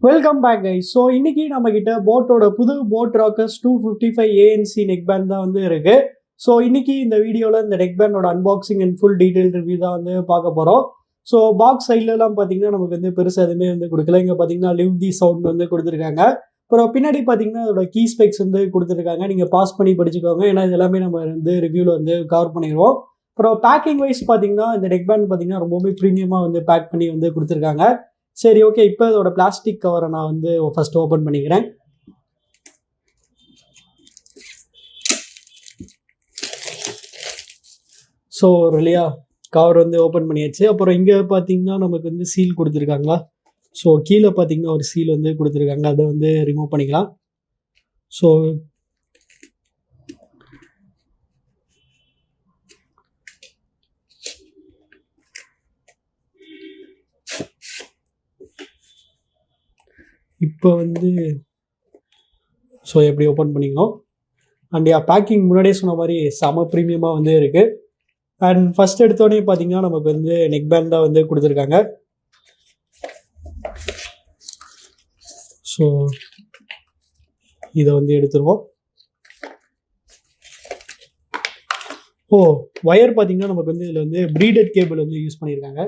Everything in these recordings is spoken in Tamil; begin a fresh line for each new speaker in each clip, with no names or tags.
Welcome back guys. ஸோ இன்னைக்கு நம்ம கிட்ட போட்டோட புது boAt Rockers 255 ANC neckband தான் வந்து இருக்கு. ஸோ இன்னைக்கு இந்த வீடியோவில் இந்த நெக் பேண்டோட unboxing and full detail review தான் வந்து பார்க்க போகிறோம். ஸோ பாக்ஸ் சைட்லலாம் பார்த்தீங்கன்னா நமக்கு வந்து பெருசாக எதுவுமே வந்து கொடுக்கல. இங்கே பார்த்தீங்கன்னா லிவ் தி சவுண்ட் வந்து கொடுத்துருக்காங்க. அப்புறம் பின்னாடி பார்த்தீங்கன்னா அதோட கீ ஸ்பெக்ஸ் வந்து கொடுத்துருக்காங்க. நீங்கள் பாஸ் பண்ணி படிச்சுக்கோங்க, ஏன்னா இது எல்லாமே நம்ம வந்து ரிவ்யூவில் வந்து கவர் பண்ணிடுவோம். அப்புறம் பேக்கிங் வைஸ் பார்த்தீங்கன்னா இந்த நெக் பேண்ட் பார்த்தீங்கன்னா ரொம்பவே ப்ரீமியமாக வந்து பேக் பண்ணி வந்து கொடுத்துருக்காங்க. சரி, ஓகே. இப்போ இதோட பிளாஸ்டிக் கவரை நான் வந்து ஃபர்ஸ்ட் ஓப்பன் பண்ணிக்கிறேன். ஸோ ரெலியா கவர் வந்து ஓப்பன் பண்ணியாச்சு. அப்புறம் இங்கே பார்த்தீங்கன்னா நமக்கு வந்து சீல் கொடுத்துருக்காங்களா. ஸோ கீழே பார்த்தீங்கன்னா ஒரு சீல் வந்து கொடுத்துருக்காங்க, அதை வந்து ரிமூவ் பண்ணிக்கலாம். ஸோ இப்போ வந்து எப்படி ஓப்பன் பண்ணிக்கணும். அண்ட் பேக்கிங் முன்னாடியே சொன்ன மாதிரி செம ப்ரீமியமாக வந்து இருக்குது. அண்ட் ஃபஸ்ட் எடுத்தோடனே பார்த்தீங்கன்னா நமக்கு வந்து நெக் பேண்ட் தான் வந்து கொடுத்துருக்காங்க. ஸோ இதை வந்து எடுத்துருவோம். ஒயர் பார்த்தீங்கன்னா நமக்கு வந்து இதில் வந்து ப்ரீடட் கேபிள் வந்து யூஸ் பண்ணியிருக்காங்க.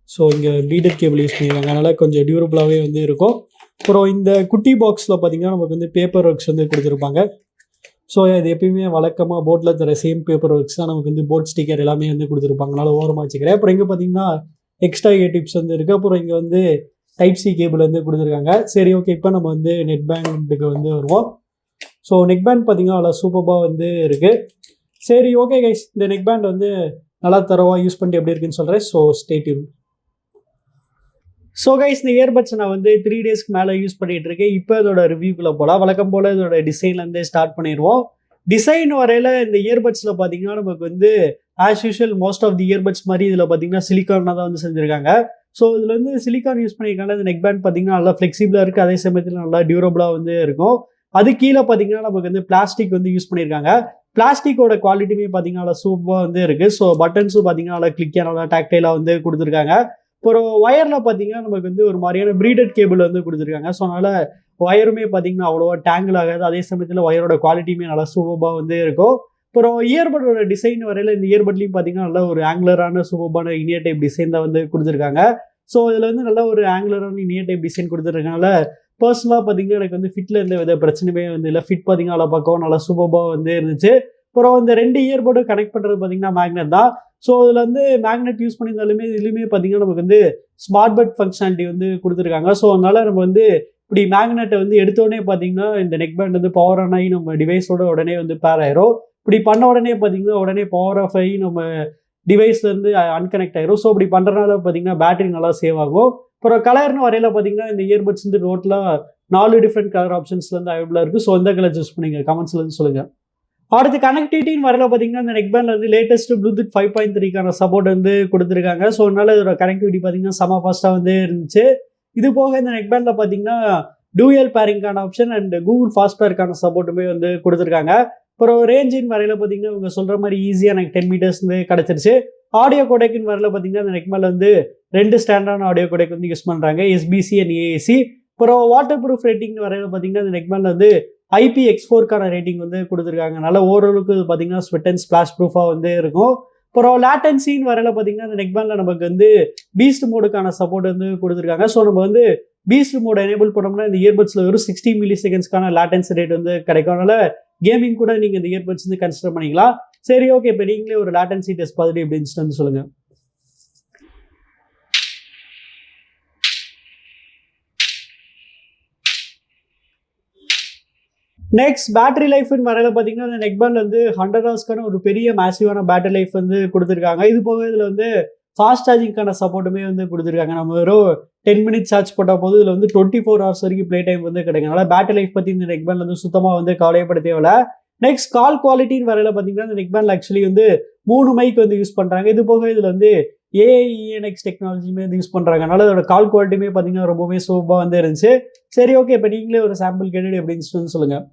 ஸோ இங்கே ப்ரீடட் கேபிள் யூஸ் பண்ணியிருக்காங்க, அதனால் கொஞ்சம் டியூரபிளாகவே வந்து இருக்கும். அப்புறம் இந்த குட்டி பாக்ஸில் பார்த்தீங்கன்னா நமக்கு வந்து பேப்பர் ஒர்க்ஸ் வந்து கொடுத்துருப்பாங்க. ஸோ இது எப்பயுமே வழக்கமாக போட்டில் தர சேம் பேப்பர் ஒர்க்ஸ் தான் நமக்கு வந்து போட் ஸ்டிக்கர் எல்லாமே வந்து கொடுத்துருப்பாங்க, அதனால் ஓரமாக வச்சுக்கிறேன். அப்புறம் இங்கே பார்த்தீங்கன்னா எக்ஸ்ட்ரா டிப்ஸ் வந்து இருக்குது. அப்புறம் இங்கே வந்து டைப் சி கேபிள் வந்து கொடுத்துருக்காங்க. சரி, ஓகே. இப்போ நம்ம வந்து நெக் பேண்டுக்கு வந்து வருவோம். ஸோ நெக் பேண்ட் பார்த்தீங்கன்னா நல்லா சூப்பராக வந்து இருக்குது. சரி, ஓகே கைஸ். இந்த நெக் பேண்ட் வந்து நல்லா தரவாக யூஸ் பண்ணிட்டு எப்படி இருக்குன்னு சொல்கிறேன். So stay tune. So guys, இந்த இயர்பட்ஸ் நான் வந்து 3 டேஸ்க்கு மேலே யூஸ் பண்ணிகிட்டு இருக்கேன். இப்போ இதோட ரிவ்யூக்குள்ளே போகலாம். வழக்கம் போல் இதோட டிசைன்லேருந்தே ஸ்டார்ட் பண்ணிடுவோம். டிசைன் வரையில் இந்த இயர்பட்ஸில் பார்த்தீங்கன்னா நமக்கு வந்து as usual most of the earbuds மாதிரி இதில் பார்த்தீங்கன்னா சிலிக்கானாக தான் வந்து செஞ்சுருக்காங்க. ஸோ இதில் வந்து சிலிக்கான் யூஸ் பண்ணியிருக்காங்க. இந்த நெக் பேண்ட் பார்த்தீங்கன்னா நல்லா ஃப்ளெக்சிபிளாக இருக்குது, அதே சமயத்தில் நல்லா டியூரபிளாக வந்து இருக்கும். அது கீழே பார்த்தீங்கன்னா நமக்கு வந்து பிளாஸ்டிக் வந்து யூஸ் பண்ணியிருக்காங்க. பிளாஸ்டிக்கோட குவாலிட்டியுமே பார்த்தீங்கன்னா நல்லா சூப்பராக வந்து இருக்குது. ஸோ பட்டன்ஸும் பார்த்தீங்கன்னா நல்லா கிளிக்காக நல்லா டாக்டைலாக வந்து கொடுத்துருக்காங்க. அப்புறம் ஒயரில் பார்த்தீங்கன்னா நமக்கு வந்து ஒரு மாதிரியான ப்ரீடட் கேபிள் வந்து கொடுத்துருக்காங்க. ஸோ அதனால் ஒயருமே பார்த்தீங்கன்னா அவ்வளோவா டேங்கிள் ஆகாது, அதே சமயத்தில் ஒயரோட குவாலிட்டியுமே நல்லா சூப்பராக வந்து இருக்கும். அப்புறம் இயர்பட்டோட டிசைன் வரையில் இந்த இயர்பட்லேயும் பார்த்தீங்கன்னா நல்ல ஒரு ஆங்குலரான சூப்பரான இனியர் டைப் டிசைன் தான் வந்து கொடுத்துருக்காங்க. ஸோ இதில் வந்து நல்ல ஒரு ஆங்குலரான இனியர் டைப் டிசைன் கொடுத்துருக்கனால பர்சனலாக பார்த்தீங்கன்னா எனக்கு வந்து ஃபிட்டில் எந்த வித பிரச்சனையுமே வந்து இல்லை. ஃபிட் பார்த்தீங்கன்னா நல்லா பார்க்கவும் நல்லா சூப்பராக வந்து இருந்துச்சு. அப்புறம் இந்த 2 இயர்பட்டும் கனெக்ட் பண்ணுறது பார்த்தீங்கன்னா மேக்னெட் தான். ஸோ இதில் வந்து மேக்னெட் யூஸ் பண்ணியிருந்தாலுமே இதுலேயுமே பார்த்தீங்கன்னா நமக்கு வந்து ஸ்மார்ட் பட் ஃபங்க்ஷனாலிட்டி வந்து கொடுத்துருக்காங்க. ஸோ அதனால் நம்ம வந்து இப்படி மேக்னெட்டை வந்து எடுத்தோடனே பார்த்தீங்கன்னா இந்த நெக் பேண்ட் வந்து பவர் ஆன் ஆகி நம்ம டிவைஸோட உடனே வந்து பேர் ஆயிரும். இப்படி பண்ண உடனே பார்த்தீங்கன்னா உடனே பவர் ஆஃப் ஆகி நம்ம டிவைஸ்லேருந்து அன்கனெக்ட் ஆயிரும். ஸோ இப்படி பண்ணுறதுனால பார்த்தீங்கன்னா பேட்டரி நல்லா சேவ் ஆகும். அப்புறம் கலர்னு வரையில் பார்த்தீங்கன்னா இந்த இயர்பட்ஸ் வந்து டோட்டலாக 4 டிஃப்ரெண்ட் கலர் ஆப்ஷன்ஸ்லேருந்து அவைலபிளாக இருக்குது. ஸோ எந்த கலர் சூஸ் பண்ணிங்க கமெண்ட்ஸ்லேருந்து சொல்லுங்கள். அடுத்து கனெக்டிவிட்டின்னு வரையில் பார்த்தீங்கன்னா இந்த நெக் பேண்ட் வந்து லேட்டஸ்ட் ப்ளூடூத் 5.3க்கான சப்போர்ட் வந்து கொடுத்துருக்காங்க. ஸோ அதனால இதோட கனெக்டிவிட்டி பார்த்தீங்கன்னா செம ஃபாஸ்ட்டாக வந்து இருந்துச்சு. இது போக இந்த நெக் பேண்டில் பார்த்தீங்கன்னா டூயல் பேரிங்கான ஆப்ஷன் அண்ட் கூகுள் ஃபாஸ்ட் பேருக்கான சப்போர்ட்டுமே வந்து கொடுத்துருக்காங்க. அப்புறம் ரேஞ்சின் வரையில் பார்த்தீங்கன்னா இவங்க சொல்கிற மாதிரி ஈஸியாக எனக்கு 10 மீட்டர்ஸ் வந்து கிடச்சிருச்சு. ஆடியோ கோடெக்னு வரையில் பார்த்தீங்கன்னா இந்த நெக் மேலே வந்து 2 ஸ்டாண்டர்டான ஆடியோ கோடெக் வந்து யூஸ் பண்ணுறாங்க, SBC அண்ட் AAC. அப்புறம் வாட்டர் ப்ரூஃப் ரேட்டிங்னு வரையில் பார்த்தீங்கன்னா இந்த நெக் மேலே வந்து IPX4க்கான ரேட்டிங் வந்து கொடுத்துருக்காங்க. நல்லா ஓரளவுக்கு பார்த்தீங்கன்னா ஸ்வெட் அண்ட் ஸ்பிளாஷ் ப்ரூஃபாக வந்து இருக்கும். அப்புறம் லேட்டன்சின்னு வரையில் பார்த்தீங்கன்னா இந்த நெக் பேண்டில் நமக்கு வந்து பீஸ்ட் மோடுக்கான சப்போர்ட் வந்து கொடுத்துருக்காங்க. ஸோ நம்ம வந்து பீஸ்ட் மோட் எனேபிள் பண்ணோம்னா இந்த இயர்பட்ஸில் ஒரு 60 மில்லி செகண்ட்ஸ்க்கான லேட்டன்சி ரேட் வந்து கிடைக்கும். அதனால் கேமிங் கூட நீங்கள் இந்த இயர்பட்ஸ் வந்து கன்சிடர் பண்ணிக்கலாம். சரி, ஓகே. இப்போ நீங்களே ஒரு லேட்டன்சி டெஸ்ட் பார்த்துட்டு எப்படின்னு வந்து சொல்லுங்கள். நெக்ஸ்ட் பேட்டரி லைஃப்னு வரையில் பார்த்தீங்கன்னா இந்த நெக் பேண்ட் வந்து 100 ஹவர்ஸ்க்கான ஒரு பெரிய மேசிவான பேட்டரி லைஃப் வந்து கொடுத்துருக்காங்க. இது போக இதில் வந்து ஃபாஸ்ட் சார்ஜிங்கான சப்போர்ட்டுமே வந்து கொடுத்துருக்காங்க. நம்ம வெறும் 10 மினிட்ஸ் சார்ஜ் போட்டால் போது இதில் வந்து 24 ஹவர்ஸ் வரைக்கும் ப்ளே டைம் வந்து கிடைக்கும். அதனால் பேட்டரி லைஃப் பற்றி இந்த நெக் பேண்ட் வந்து சுத்தமாக வந்து கவலைப்பட தேவையில்ல. நெக்ஸ்ட் கால் குவாலிட்டின்னு வரையில் பார்த்தீங்கன்னா இந்த நெக் பேண்டில் ஆக்சுவலி வந்து 3 மைக் வந்து யூஸ் பண்ணுறாங்க. இது போக இதில் வந்து AIENX டெக்னாலஜியுமே வந்து யூஸ் பண்ணுறாங்க. அதனால் அதோட கால் குவாலிட்டியுமே பார்த்தீங்கன்னா ரொம்பவே சூப்பராக வந்து இருந்துச்சு. சரி, ஓகே. இப்போ நீங்களே ஒரு சாம்பிள் கேட்டுட்டு எப்படின்னு சொல்லுங்கள்.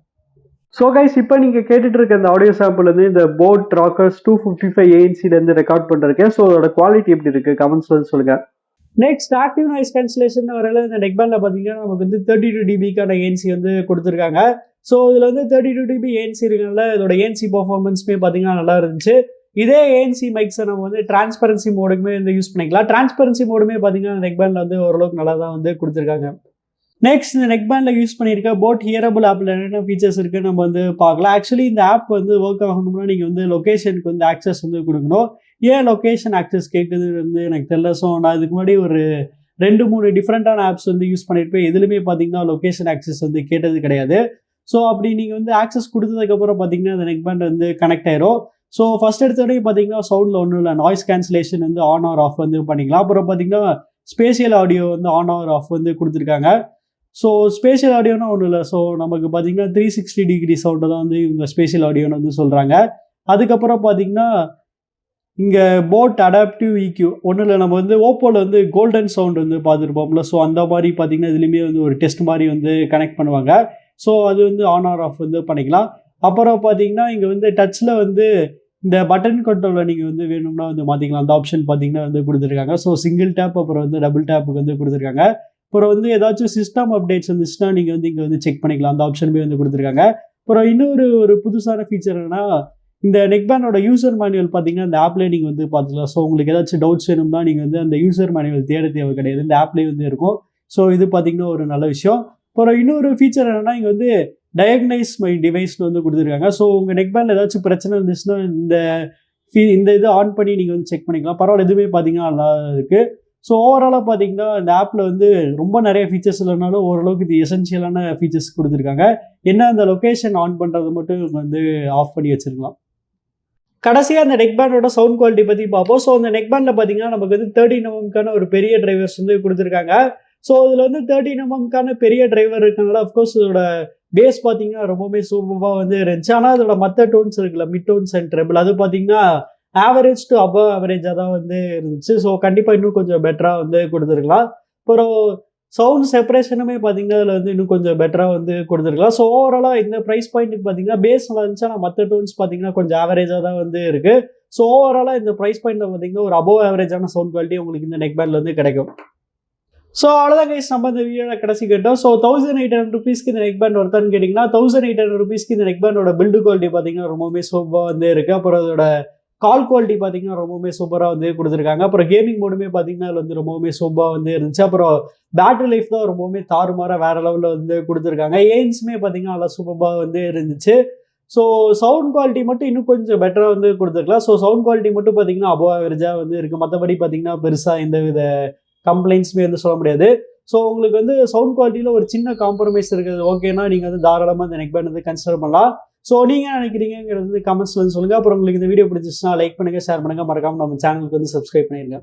ஸோ கைஸ், இப்போ நீங்கள் கேட்டுட்டு இருக்க இந்த ஆடியோ சாம்பிள் வந்து இந்த போட் ராக்கர்ஸ் 255 ANC ரெக்கார்ட் பண்ணிருக்கேன். ஸோ அதோட குவாலிட்டி எப்படி இருக்குது கமெண்ட்ஸ் வந்து சொல்லுங்கள். நெக்ஸ்ட் ஆக்டிவ் நாய்ஸ் கேன்சலேஷன் வரையில இந்த நெக் பேண்டில் பார்த்தீங்கன்னா நமக்கு வந்து 32 dBக்கான ஏஎன்சி வந்து கொடுத்துருக்காங்க. ஸோ இதில் வந்து 32 dB ஏஎன்சி இருக்கனால இதோட ஏஎன்சி பர்ஃபார்மன்ஸுமே பார்த்தீங்கன்னா நல்லா இருந்துச்சு. இதே ஏஎன்சி மைக்ஸை நம்ம வந்து டிரான்ஸ்பரன்சி மோடுக்குமே வந்து யூஸ் பண்ணிக்கலாம். டிரான்ஸ்பரன்சி மோடுமே பார்த்தீங்கன்னா நெக் பேண்டில் வந்து ஓரளவுக்கு நல்லா தான் வந்து கொடுத்துருக்காங்க. நெக்ஸ்ட் இந்த நெக் பேண்டில் யூஸ் பண்ணியிருக்க போட் ஹியரபிள் ஆப்பில் என்னென்ன ஃபீச்சர்ஸ் இருக்குன்னு நம்ம வந்து பார்க்கலாம். ஆக்சுவலி இந்த ஆப் வந்து ஒர்க் ஆகணும்னா நீங்கள் வந்து லொக்கேஷனுக்கு வந்து ஆக்சஸ் வந்து கொடுக்கணும். ஏன் லொக்கேஷன் ஆக்சஸ் கேட்குது வந்து எனக்கு தெரியல. ஸோ நான் இதுக்கு முன்னாடி ஒரு 2-3 டிஃப்ரெண்ட்டான ஆப்ஸ் வந்து யூஸ் பண்ணியிருப்பேன். எதுலையுமே பார்த்தீங்கன்னா லொக்கேஷன் ஆக்சஸ் வந்து கேட்டது கிடையாது. ஸோ அப்படி நீங்கள் வந்து ஆக்சஸ் கொடுத்ததுக்கப்புறம் பார்த்தீங்கன்னா அந்த நெக் பேண்ட் வந்து கனெக்ட் ஆயிரும். ஸோ ஃபர்ஸ்ட் எடுத்தோடனே பார்த்தீங்கன்னா சவுண்டில் ஒன்றும் இல்லை, நாய்ஸ் கேன்சலேஷன் வந்து ஆன் ஆர் ஆஃப் வந்து பண்ணிக்கலாம். அப்புறம் பார்த்தீங்கன்னா ஸ்பேஷியல் ஆடியோ வந்து ஆன் ஆர் ஆஃப் வந்து கொடுத்துருக்காங்க. ஸோ ஸ்பேஷியல் ஆடியோனா ஒன்றும் இல்லை. ஸோ நமக்கு பார்த்தீங்கன்னா 360 டிகிரி சவுண்டை தான் வந்து இவங்க ஸ்பேஷியல் ஆடியோன்னு வந்து சொல்கிறாங்க. அதுக்கப்புறம் பார்த்தீங்கன்னா இங்கே போட் அடாப்டிவ் EQ ஒன்றும் இல்லை, நம்ம வந்து ஓப்போவில் வந்து கோல்டன் சவுண்ட் வந்து பார்த்துருப்போம்ல. ஸோ அந்த மாதிரி பார்த்தீங்கன்னா இதுலேயுமே வந்து ஒரு டெஸ்ட் மாதிரி வந்து கனெக்ட் பண்ணுவாங்க. ஸோ அது வந்து ஆன் ஆர் ஆஃப் வந்து பண்ணிக்கலாம். அப்புறம் பார்த்தீங்கன்னா இங்கே வந்து டச்சில் வந்து இந்த பட்டன் கண்ட்ரோலில் நீங்கள் வந்து வேணும்னா வந்து மாற்றிக்கலாம். அந்த ஆப்ஷன் பார்த்தீங்கன்னா வந்து கொடுத்துருக்காங்க. ஸோ சிங்கிள் டேப் அப்புறம் வந்து டபுள் டேப்புக்கு வந்து கொடுத்துருக்காங்க. அப்புறம் வந்து ஏதாச்சும் சிஸ்டம் அப்டேட்ஸ் வந்துச்சுன்னா நீங்கள் வந்து இங்கே வந்து செக் பண்ணிக்கலாம். அந்த ஆப்ஷனுமே வந்து கொடுத்துருக்காங்க. அப்புறம் இன்னொரு புதுசான ஃபீச்சர் என்னன்னா, இந்த நெக் பேண்டோட யூசர் மேனுவல் பார்த்தீங்கன்னா இந்த ஆப்லேயே நீங்கள் வந்து பார்த்துக்கலாம். ஸோ உங்களுக்கு ஏதாச்சும் டவுட்ஸ் வேணும்னா நீங்கள் வந்து அந்த யூசர் மேனுவல் தேட தேவை கிடையாது, இந்த ஆப்லேயே வந்து இருக்கும். ஸோ இது பார்த்தீங்கன்னா ஒரு நல்ல விஷயம். அப்புறம் இன்னொரு ஃபீச்சர் என்னன்னா, இங்கே வந்து டயக்னைஸ் மை டிவைஸ்னு வந்து கொடுத்துருக்காங்க. ஸோ உங்கள் நெக் பேண்டில் ஏதாச்சும் பிரச்சனை இருந்துச்சுன்னா இந்த இது ஆன் பண்ணி நீங்கள் வந்து செக் பண்ணிக்கலாம். பரவாயில்ல, எதுவுமே பார்த்தீங்கன்னா நல்லா இருக்குது. ஸோ ஓவராலாக பார்த்தீங்கன்னா இந்த ஆப்பில் வந்து ரொம்ப நிறைய ஃபீச்சர்ஸ் இல்லைனாலும் ஓரளவுக்கு இது எசென்ஷியலான ஃபீச்சர்ஸ் கொடுத்துருக்காங்க. என்ன அந்த லொக்கேஷன் ஆன் பண்ணுறது மட்டும் வந்து ஆஃப் பண்ணி வச்சுருக்கலாம். கடைசியாக அந்த நெக் பேண்டோட சவுண்ட் குவாலிட்டி பற்றி பார்ப்போம். ஸோ அந்த நெக் பேண்டில் பார்த்தீங்கன்னா நமக்கு வந்து 13mm ஒரு பெரிய டிரைவர்ஸ் வந்து கொடுத்துருக்காங்க. ஸோ இதில் வந்து 13mm பெரிய டிரைவர் இருக்கனால அஃப்கோர்ஸ் இதோட பேஸ் பார்த்தீங்கன்னா ரொம்பவுமே சூப்பராக வந்து இருந்துச்சு. ஆனால் அதோட மற்ற டோன்ஸ் இருக்குல்ல, மிட் டோன்ஸ் அண்ட் ட்ரெபிள், அது பார்த்தீங்கன்னா ஆவரேஜ் டு அபவ் ஆவரேஜாக தான் வந்து இருந்துச்சு. ஸோ கண்டிப்பாக இன்னும் கொஞ்சம் பெட்டராக வந்து கொடுத்துருக்கலாம். அப்புறம் சவுண்ட் செப்பரேஷனுமே பார்த்தீங்கன்னா அதில் வந்து இன்னும் கொஞ்சம் பெட்டராக வந்து கொடுத்துருக்கலாம். ஸோ ஓவராலாக இந்த ப்ரைஸ் பாயிண்ட்டுக்கு பார்த்தீங்கன்னா பேஸ் நல்லா இருந்துச்சு. ஆனால் மற்ற டோன்ஸ் பார்த்தீங்கன்னா கொஞ்சம் ஆவரேஜாக தான் வந்து இருக்குது. ஸோ ஓவராலாக இந்த ப்ரைஸ் பாயிண்ட்டில் பார்த்தீங்கன்னா ஒரு அபவ் ஆவரேஜான சவுண்ட் குவாலிட்டி உங்களுக்கு இந்த நெக் பேண்டில் வந்து கிடைக்கும். ஸோ அவ்வளோதான் கைஸ், நம்ம இந்த வீடியோவில் கடைசி கேட்டோம். ஸோ 1800 rupeesக்கு இந்த நெக் பேண்ட் ஒருத்தான்னு கேட்டிங்கன்னா 1800 rupeesக்கு இந்த நெக் பேண்டோட பில்டு குவாலிட்டி பார்த்தீங்கன்னா ரொம்பவே சூப்பராக வந்து இருக்குது. அப்புறம் அதோட கால் குவாலிட்டி பார்த்தீங்கன்னா ரொம்பவுமே சூப்பராக வந்து கொடுத்துருக்காங்க. அப்புறம் கேமிங் மோடுமே பார்த்தீங்கன்னா அதில் வந்து ரொம்பவுமே சூப்பராக வந்து இருந்துச்சு. அப்புறம் பேட்டரி லைஃப் தான் ரொம்பவுமே தாறுமாறாக வேறு லெவலில் வந்து கொடுத்துருக்காங்க. ஏன்ஸுமே பார்த்தீங்கன்னா நல்லா சூப்பராக வந்து இருந்துச்சு. ஸோ சவுண்ட் குவாலிட்டி மட்டும் இன்னும் கொஞ்சம் பெட்டராக வந்து கொடுத்துருக்கலாம். ஸோ சவுண்ட் குவாலிட்டி மட்டும் பார்த்தீங்கன்னா அபவ் ஆவரேஜாக வந்து இருக்குது. மற்றபடி பார்த்தீங்கன்னா பெருசாக எந்த வித கம்ப்ளைண்ட்ஸுமே வந்து சொல்ல முடியாது. ஸோ உங்களுக்கு வந்து சவுண்ட் குவாலிட்டியில் ஒரு சின்ன காம்ப்ரமைஸ் இருக்குது ஓகேனா நீங்கள் வந்து தாராளமாக இந்த நெக் பேண்ட் வந்து கன்சிடர் பண்ணலாம். ஸோ நீங்கள் நினைக்கிறீங்கிறது வந்து கமெண்ட்ஸ்ல வந்து சொல்லுங்கள். அப்புறம் உங்களுக்கு இந்த வீடியோ பிடிச்சிச்சுன்னா லைக் பண்ணுங்கள், ஷேர் பண்ணுங்கள், மறக்காமல் நம்ம சேனலுக்கு வந்து சப்ஸ்கிரைப் பண்ணிடுங்க.